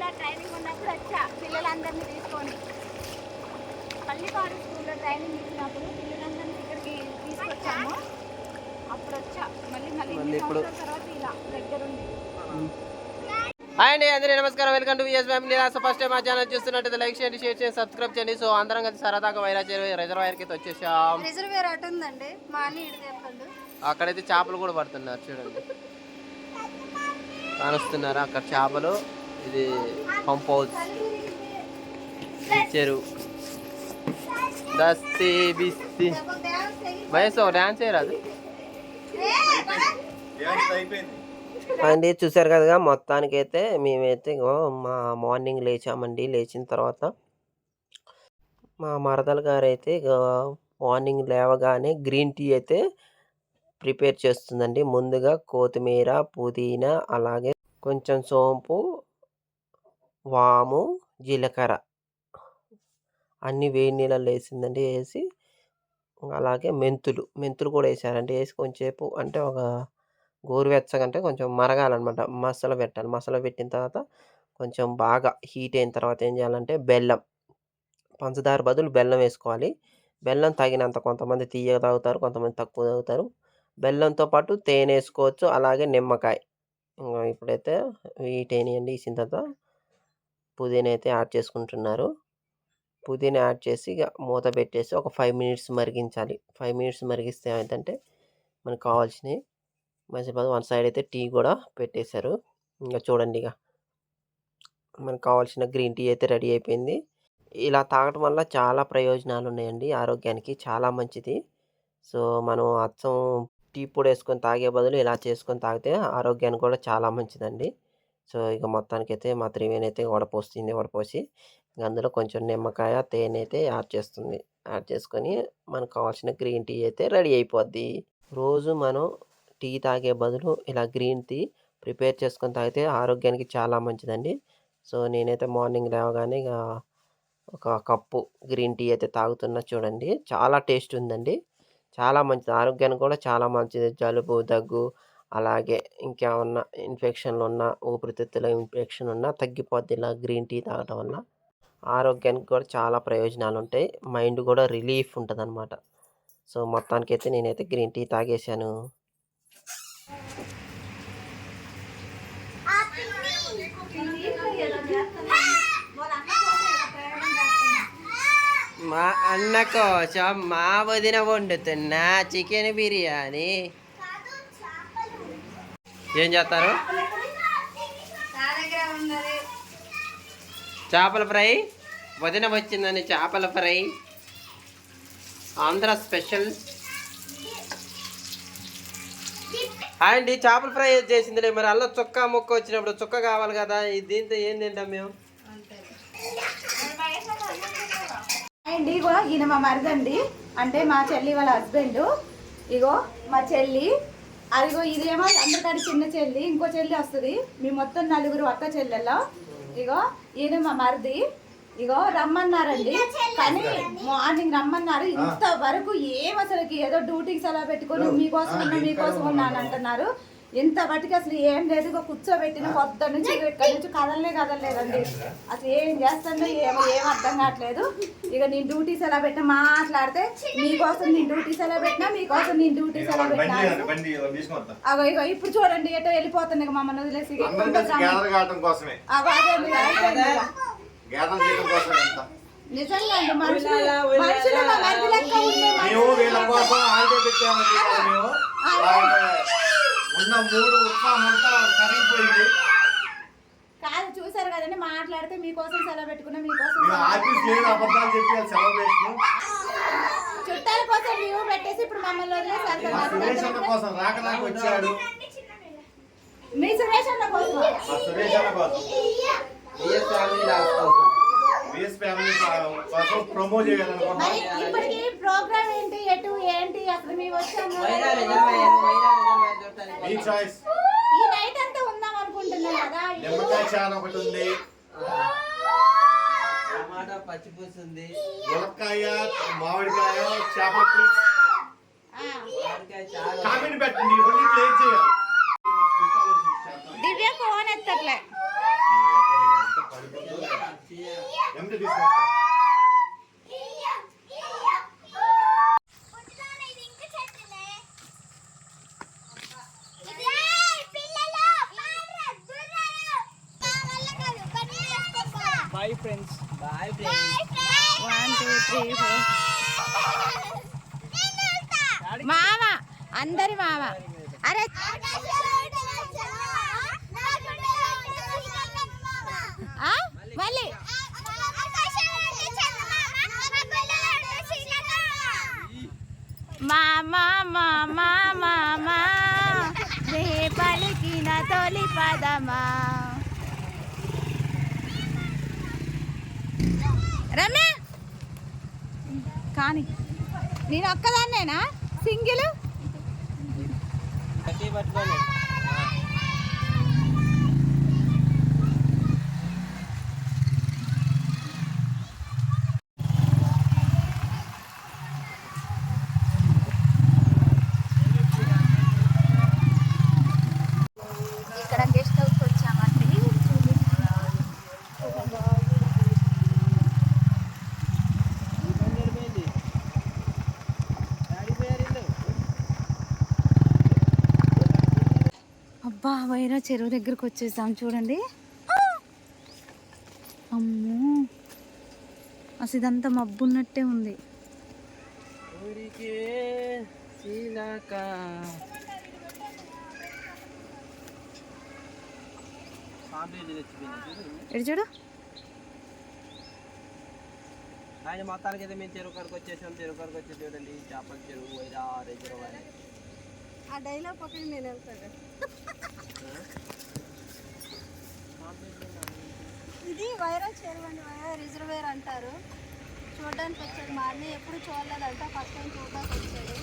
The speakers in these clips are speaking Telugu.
స్కూల్లో ట్రైనింగ్ ఉన్నప్పుడు వచ్చా పిల్లలందరినీ తీసుకొని. పల్లిపాడు స్కూల్లో ట్రైనింగ్ ఇచ్చినప్పుడు పిల్లలందరినీ ఇక్కడికి తీసుకొచ్చాము. అప్పుడు వచ్చా మళ్ళీ ఇప్పుడు తర్వాత ఇలా దగ్గరుండి. హాయ్ అండి, అందరికీ నమస్కారం. Welcome to VS family. First time మా ఛానల్ చూస్తున్నట్టు లైక్ చేయండి, షేర్ చేయండి, సబ్స్క్రైబ్ చేయండి. సో అందరం కలిసి సరదాగా రిజర్వాయర్కి అయితే వచ్చేసాం. రిజర్వేర్ అటు ఉందండి, మా అన్ని అక్కడైతే చేపలు కూడా పడుతున్నారు చూడండి, కానుస్తున్నారా అక్కడ చేపలు. ఇది పంప్ హౌస్, చెరువు. దస్తి బిస్తి వయసు డ్యాన్స్ చేయరాదు అండి. చూసారు కదా, మొత్తానికి అయితే మేమైతే మా మార్నింగ్ లేచామండి. లేచిన తర్వాత మా మరదల గారు అయితే మార్నింగ్ లేవగానే గ్రీన్ టీ అయితే ప్రిపేర్ చేస్తుందండి. ముందుగా కొత్తిమీర, పుదీనా, అలాగే కొంచెం సోంపు, వాము, జీలకర్ర అన్నీ వేడి నీళ్ళలో వేసిందండి. వేసి అలాగే మెంతులు కూడా వేసారండి. వేసి కొంచెంసేపు అంటే ఒక గోరువెచ్చగా అంటే కొంచెం మరగాలన్నమాట. మసాలా పెట్టాలి. మసాలా పెట్టిన తర్వాత కొంచెం బాగా హీట్ అయిన తర్వాత ఏం చేయాలంటే పంచదార బదులు బెల్లం వేసుకోవాలి. బెల్లం తగినంత, కొంతమంది తీయగా తాగుతారు, కొంతమంది తక్కువ తాగుతారు. బెల్లంతో పాటు తేనె వేసుకోవచ్చు, అలాగే నిమ్మకాయ. ఇప్పుడైతే హీట్ అయినాయండి. వేసిన తర్వాత పుదీనా అయితే యాడ్ చేసుకుంటున్నారు. పుదీనా యాడ్ చేసి ఇక మూత పెట్టేసి ఒక 5 మినిట్స్ మరిగించాలి. 5 మినిట్స్ మరిగిస్తే ఏమైందంటే మనకు కావాల్సినవి మంచిగా వన్ సైడ్ అయితే టీ కూడా పెట్టేశారు. ఇంకా చూడండి, ఇక మనకు కావాల్సిన గ్రీన్ టీ అయితే రెడీ అయిపోయింది. ఇలా తాగటం వల్ల చాలా ప్రయోజనాలు ఉన్నాయండి. ఆరోగ్యానికి చాలా మంచిది. సో మనం అచ్చం టీ పొడి వేసుకొని తాగే బదులు ఇలా చేసుకొని తాగితే ఆరోగ్యానికి కూడా చాలా మంచిదండి. సో ఇక మొత్తానికైతే మా త్రివేణి అయితే వడపోసి అందులో కొంచెం నిమ్మకాయ, తేనె అయితే యాడ్ చేస్తుంది. యాడ్ చేసుకొని మనకు కావాల్సిన గ్రీన్ టీ అయితే రెడీ అయిపోద్ది. రోజు మనం టీ తాగే బదులు ఇలా గ్రీన్ టీ ప్రిపేర్ చేసుకొని తాగితే ఆరోగ్యానికి చాలా మంచిదండి. సో నేనైతే మార్నింగ్ లేవగానే ఇక ఒక కప్పు గ్రీన్ టీ అయితే తాగుతున్నా చూడండి. చాలా టేస్ట్ ఉందండి, చాలా మంచిది. ఆరోగ్యానికి కూడా చాలా మంచిది. జలుబు, దగ్గు, అలాగే ఇంకేమన్నా ఇన్ఫెక్షన్లు ఉన్నా, ఊపిరితిత్తుల ఇన్ఫెక్షన్ ఉన్నా తగ్గిపోద్ది ఇలా గ్రీన్ టీ తాగటం వల్ల. ఆరోగ్యానికి కూడా చాలా ప్రయోజనాలు ఉంటాయి. మైండ్ కూడా రిలీఫ్ ఉంటుంది అనమాట. సో మొత్తానికైతే నేనైతే గ్రీన్ టీ తాగేశాను. మా అన్న కోసం మా వదిన వండుతున్నా చికెన్ బిర్యానీ. ఏం చేస్తారు? చేపల ఫ్రై. వదిన వచ్చిందని చేపల ఫ్రై, ఆంధ్ర స్పెషల్. అండి చేపల ఫ్రై చేసిందిలే. మరి అల్ల చుక్క ముక్క వచ్చినప్పుడు చుక్క కావాలి కదా. దీంతో ఏం తింటాం మేము? అండి ఇగో ఈయన మా మరిదండి, అంటే మా చెల్లి వాళ్ళ హస్బెండ్. ఇగో మా చెల్లి, అదిగో ఇదేమో అందరికంటే చిన్న చెల్లి. ఇంకో చెల్లి వస్తుంది. మేము మొత్తం నలుగురు అక్క చెల్లెల్లో. ఇగో ఈయన మా మరిది. ఇగో రమ్మన్నారండి, కానీ మార్నింగ్ రమ్మన్నారు. ఇంతవరకు ఏం అసలుకి ఏదో డ్యూటీకి సెలవు పెట్టుకొని మీకోసం ఉన్నాను అంటున్నారు. ఇంత బట్టికి అసలు ఏం లేదు. ఇక కూర్చోబెట్టిన పొద్దు నుంచి ఇక్కడ నుంచి కదలలేదండి. అసలు ఏం చేస్తుందో ఏం అర్థం కావట్లేదు. ఇక నేను డ్యూటీ సెలవు పెట్టిన మాట్లాడితే మీకోసం నేను డ్యూటీ సెలవు పెట్టినా, మీకోసం నేను డ్యూటీ సెలవు పెట్టినా. అగో ఇగో ఇప్పుడు చూడండి ఎటో వెళ్ళిపోతుంది మమ్మల్ని వదిలేసి. నిజంగా అండి, మనుషులు కాదు. చూసారు కదండి, మాట్లాడితే మీకోసం సెలవు పెట్టుకున్నా, మీకోసం చుట్టాల కోసం లీవ్ పెట్టేసి ఇప్పుడు మమ్మల్ని వదిలేసి మీ సురేష్ అన్న కోసం ఇప్పటికి ప్రోగ్రామ్ ఏంటి, ఎటు ఏంటి అసలు మేము వచ్చాము. ఈ నైట్ అంతా ఉందాం అనుకుంటున్నాం కదా. టమాటా, పచ్చిపులుసు ఉంది, ములక్కాయ, మామిడికాయ, చేపల పులుసు. కామెంట్ పెట్టండి, దివ్య ఫోన్ ఎత్తట్లే. Boy friends. 1 2 3 4 మామ అందరి మామ. అరే మళ్ళీ మామా మామా మామా రే పలికిన తొలి పదమా. రమ్య కానీ నేను ఒక్కదాన్నేనా సింగిల్? పట్టుకోండి. ఇక్కడ గెస్ట్ హౌస్ వచ్చామండి. అబ్బా వైరా చెరువు దగ్గరకు వచ్చేసాం చూడండి. అమ్మో అసలు ఇదంతా మబ్బు ఉన్నట్టే ఉంది. ఎడు చూడు. ఆయన మొత్తానికి అయితే మేము చెరువు కాడికి వచ్చేసాం. చెరువు కాడికి వచ్చి చూడండి చేపల చెరువు వైరా రిజర్వాయర్. ఆ డైలాగ్ పక్కన నేను వెళ్తాను. ఇది వైరా చెరువు అండి, వైరా రిజర్వేర్ అంటారు. చూడడానికి వచ్చాడు మా అన్నీ ఎప్పుడు చూడలేదంట, ఫస్ట్ టైం చూడడానికి వచ్చాడు.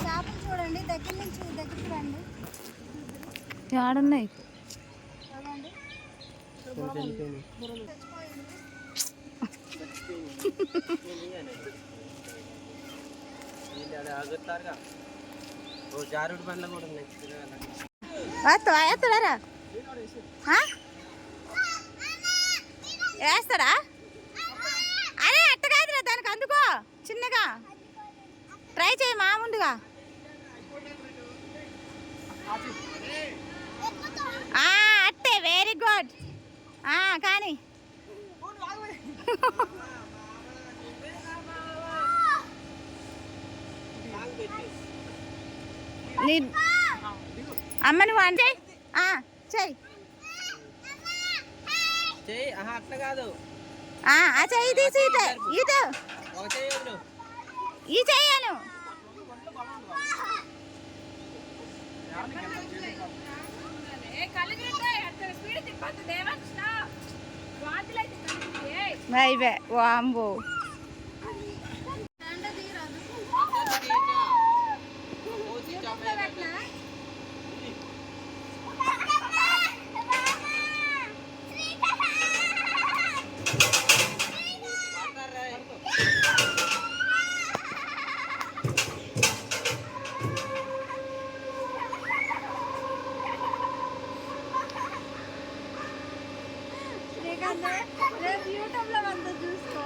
చేపలు చూడండి దగ్గర నుంచి దగ్గరికి రండి. ఆడున్నాయి చూడండి. జారుడు బండ్ల కూడా ఉన్నాయి. వేస్తాడా? అరే అట్ట కాదురా, దానికి అందుకో చిన్నగా ట్రై చేయి మా ముందుగా. అట్టే వెరీ గుడ్. కానీ నీ అమ్మ నువ్వు అంటే చెయ్యి. అట్లా కాదు, ఆ చెయ్యి తీసి ఇటు ఈ చెయ్యాను. వాంబో యూట్యూబ్లో వంద చూసుకో.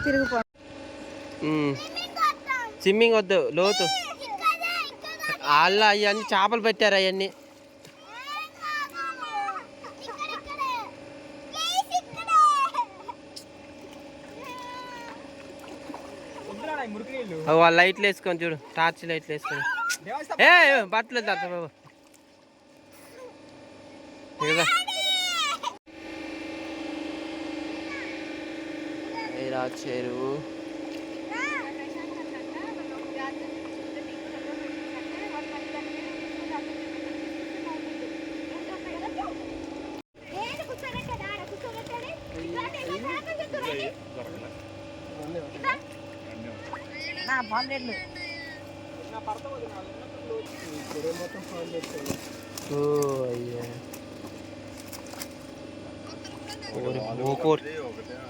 తిరుగుపో. స్విమ్మింగ్ వద్దు, లోతు. వాళ్ళు అవన్నీ చేపలు పెట్టారు అవన్నీ. వాళ్ళు లైట్లు వేసుకొని చూడు, టార్చ్ లైట్లు వేసుకొని. బట్టలేదు తాత బాబు. చెరువు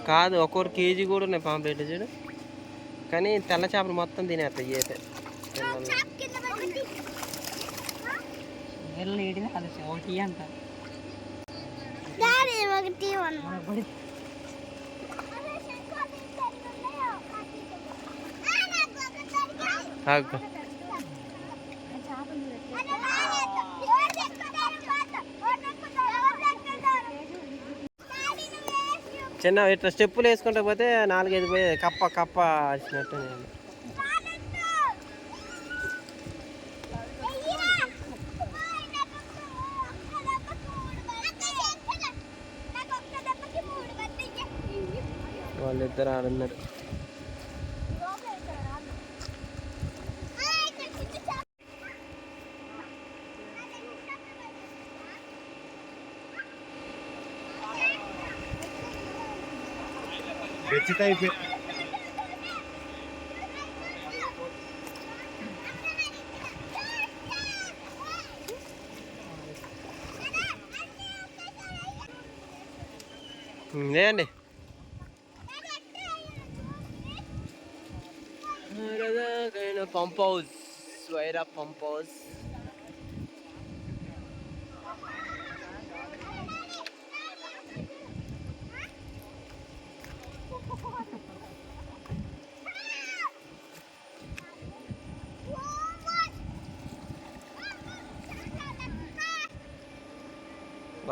కాదు, ఒక్కొక్క కేజీ కూడా ఉన్నాయి పాంప్లెట్లు చూడు. కానీ తెల్ల చేపలు మొత్తం తినేస్తాయి అయితే. ఆగు. చిన్న ఇట్లా స్టెప్పులు వేసుకుంటా పోతే 4-5 పోయే కప్ప కప్ప వచ్చినట్టు నేను. వాళ్ళిద్దరు ఆడున్నారు. బెచ్చిత అయిపోయి లేదండి. Pump house, Wyra pump house.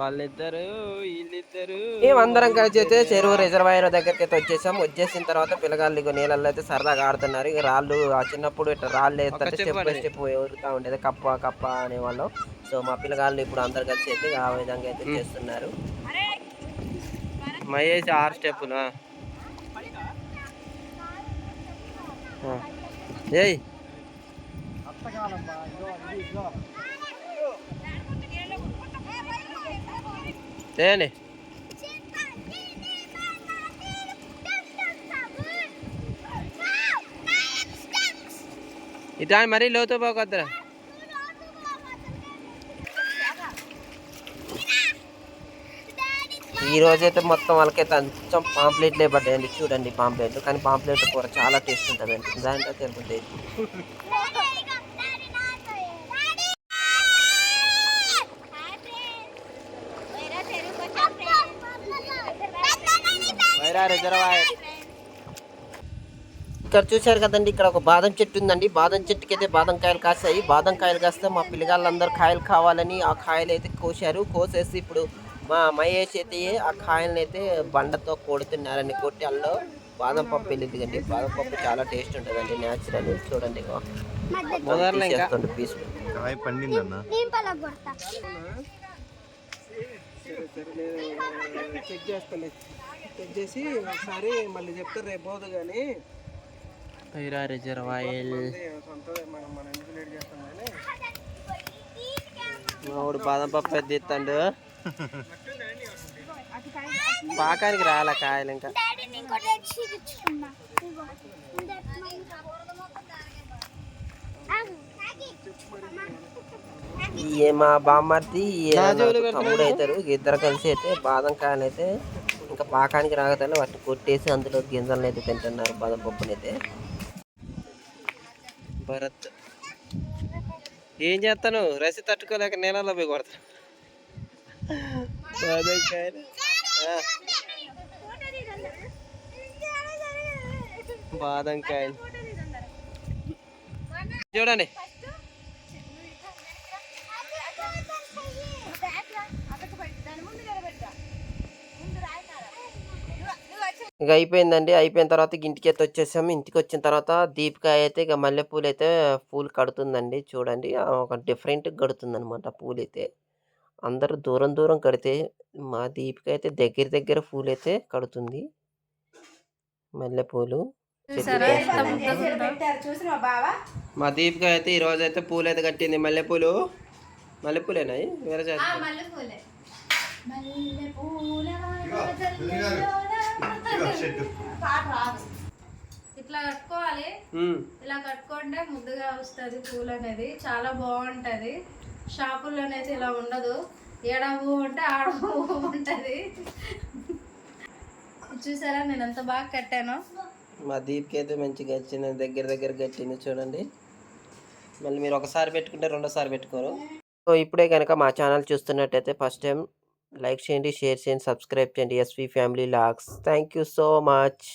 వాళ్ళిద్దరు వీళ్ళిద్దరు మేమందరం కలిసి అయితే చెరువు రిజర్వాయర్ దగ్గరికి అయితే వచ్చేసాం. వచ్చేసిన తర్వాత పిల్లగాళ్ళు ఇక నీళ్ళల్లో అయితే సరదాగా ఆడుతున్నారు. ఇక రాళ్ళు చిన్నప్పుడు ఇట్లా రాళ్ళు వేస్తుంటే స్టెప్ బై స్టెప్ ఎగురుతూ ఉండేది కప్ప కప్ప అనేవాళ్ళం. సో మా పిల్లగాళ్ళు ఇప్పుడు అందరు కలిసి అయితే ఆ విధంగా అయితే చేస్తున్నారు. మహేష్ 6 స్టెప్పులు. ఏయ్ చేయండి. ఇటా మరీ లోతు పోకొద్దురా. ఈ రోజైతే మొత్తం వాళ్ళకైతే కొంచెం పాంప్లెట్లే పడ్డాయండి. చూడండి పాంప్లెట్లు, కానీ పాంప్లెట్ కూర చాలా టేస్ట్ ఉంటుందండి. దాంట్లో తిరుగుతుంది. వైరా రిజర్వాయర్. ఇక్కడ చూశారు కదండి, ఇక్కడ ఒక బాదం చెట్టు ఉందండి. బాదం చెట్టుకి అయితే బాదం కాయలు కాస్తాయి. బాదం కాయలు కాస్తే మా పిల్లగాళ్ళందరూ కాయలు కావాలని ఆ కాయలు అయితే కోసారు. కోసేసి ఇప్పుడు మా మహేష్ అయితే ఆ కాయలను అయితే బండతో కొడుతున్నారండి. కొట్టి అందులో బాదం పప్పు వెళ్ళింది. బాదం పప్పు చాలా టేస్ట్ ఉంటుందండి, న్యాచురల్. చూడండి చేస్తుండే పీస్ కాయ పండిందన్న. చెక్ చేస్తాను, చెక్ చేసి ఒకసారి మళ్ళీ చెప్తారు రేపు పోదు కానీ వైరా రిజర్వాయర్. మనం ఎందుకు లేట్ చేస్తాం కానీ మావాడు బాదం పప్పు పెద్ద ఇస్తాడు. పాకానికి రాలే కాయలు ఇంకా. మా బామ్మర్ది తమ్ముడు అవుతారు. ఇద్దరు కలిసి అయితే బాదం కాయలు అయితే ఇంకా పాకానికి రాగతానే వాటిని కొట్టేసి అందులో గింజలను అయితే తింటున్నారు, బాదం పప్పుని అయితే. భరత్ ఏం చేస్తాను, రసి తట్టుకోలేక నీళ్ళలో పోయి కొడతాను బాదం కాయలు. బాదం కాయలు చూడండి. ఇక అయిపోయిందండి. అయిపోయిన తర్వాత ఇంటికి అయితే వచ్చేసాము. ఇంటికి వచ్చిన తర్వాత దీపిక అయితే ఇక మల్లెపూలు అయితే పూలు కడుతుందండి. చూడండి ఒక డిఫరెంట్ కడుతుంది అనమాట పూలు అయితే. అందరూ దూరం దూరం కడితే మా దీపిక అయితే దగ్గర దగ్గర పూలు అయితే కడుతుంది. మల్లెపూలు మా దీపిక అయితే ఈరోజు అయితే పూలు అయితే కట్టింది. మల్లెపూలు మల్లెపూలేనా వేరే ఇట్లా కట్టుకోవాలి. ఇలా కట్టుకుంటే ముద్దుగా వస్తుంది పూలు అనేది, చాలా బాగుంటది. షాపుల్లోనైతే ఇలా ఉండదు. ఏడ పువ్వు ఉంటే ఆడ పువ్వు ఉంటది. చూసారా నేను ఎంత బాగా కట్టాను. మా దీప్కి అయితే మంచిగా వచ్చింది, దగ్గర దగ్గర కట్టింది. చూడండి, మళ్ళీ మీరు ఒకసారి పెట్టుకుంటే రెండోసారి పెట్టుకోరు. సో ఇప్పుడే కనుక మా ఛానల్ చూస్తున్నట్టయితే ఫస్ట్ టైం లైక్ చేయండి, షేర్ చేయండి, సబ్స్క్రైబ్ చేయండి. SV family logs. Thank you so much.